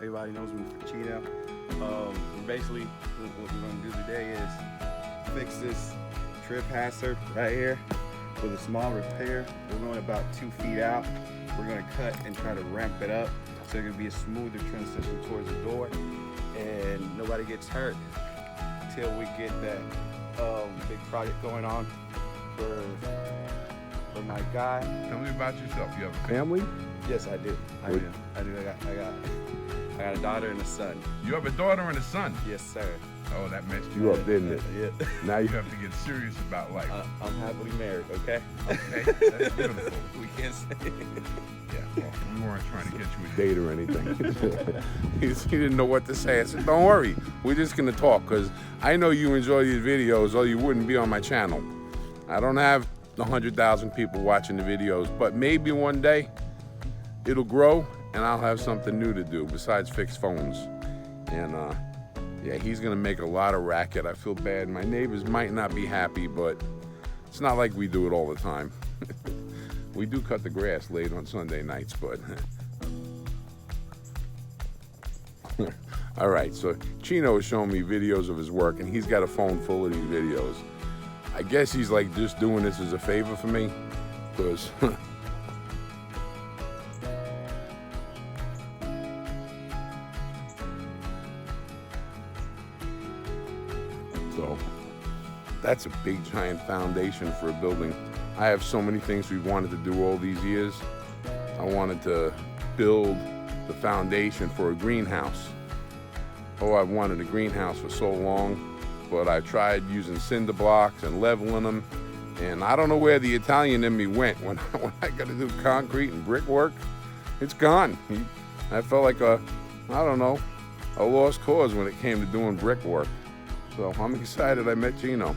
Everybody knows me for Chino. Basically, what we're gonna do today is fix this trip hazard right here with a small repair. We're going about 2 feet out. We're gonna cut and try to ramp it up so it can be a smoother transition towards the door and nobody gets hurt until we get that big project going on for my guy. Tell me about yourself. You have a family? Yes, I do. I do. I got a daughter and a son. You have a daughter and a son? Yes, sir. Oh, that messed you up, didn't it? Yeah. Now you have to get serious about life. I'm happily married, okay? Okay, that's beautiful. We can't say. Yeah, well, we weren't trying to get you a date or anything. he didn't know what to say. I said, don't worry. We're just going to talk because I know you enjoy these videos or you wouldn't be on my channel. I don't have 100,000 people watching the videos, but maybe one day it'll grow and I'll have something new to do besides fix phones. And yeah, he's gonna make a lot of racket. I feel bad. My neighbors might not be happy, but it's not like we do it all the time. We do cut the grass late on Sunday nights, but all right, so Chino is showing me videos of his work and he's got a phone full of these videos. I guess he's like just doing this as a favor for me, because so that's a big giant foundation for a building. I have so many things we've wanted to do all these years. I wanted to build the foundation for a greenhouse. Oh, I've wanted a greenhouse for so long. But I tried using cinder blocks and leveling them, and I don't know where the Italian in me went when I got to do concrete and brickwork. It's gone. I felt like a lost cause when it came to doing brickwork. So I'm excited I met Chino.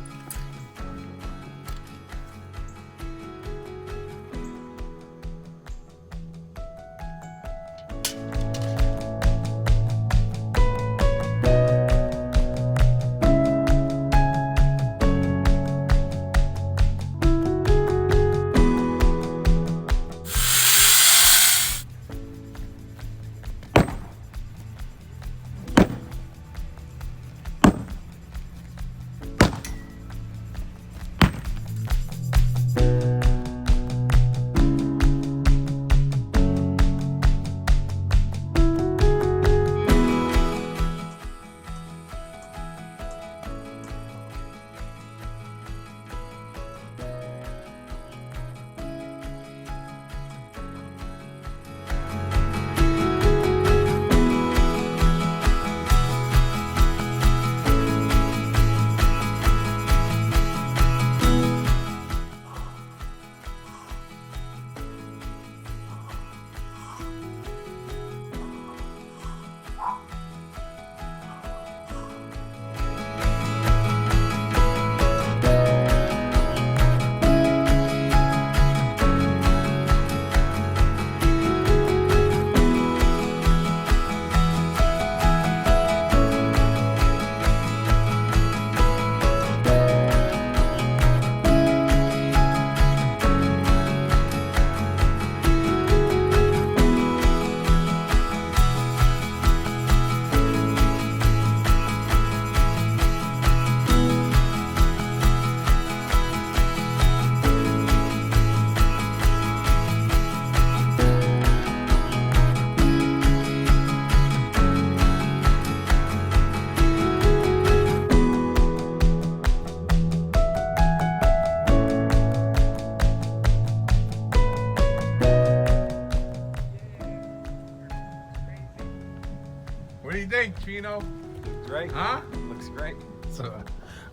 What do you think, Chino? Looks great. Huh? Looks great. So,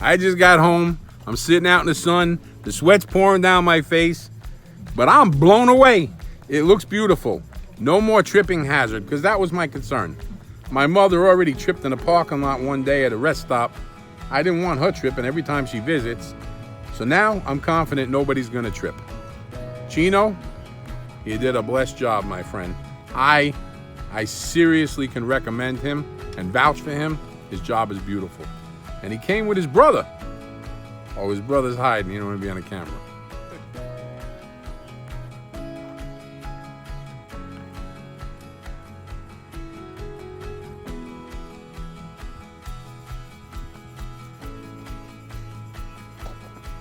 I just got home. I'm sitting out in the sun. The sweat's pouring down my face, but I'm blown away. It looks beautiful. No more tripping hazard, because that was my concern. My mother already tripped in a parking lot one day at a rest stop. I didn't want her tripping every time she visits. So now I'm confident nobody's gonna trip. Chino, you did a blessed job, my friend. I seriously can recommend him and vouch for him. His job is beautiful. And he came with his brother. Oh, his brother's hiding. He don't want to be on the camera.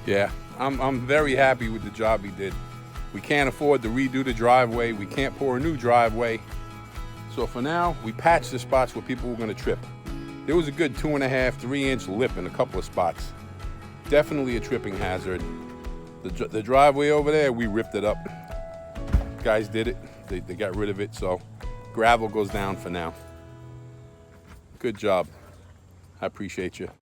Yeah, I'm very happy with the job he did. We can't afford to redo the driveway. We can't pour a new driveway. So for now, we patched the spots where people were gonna trip. There was a good 2.5, 3-inch lip in a couple of spots. Definitely a tripping hazard. The driveway over there, we ripped it up. Guys did it, they got rid of it, so gravel goes down for now. Good job, I appreciate you.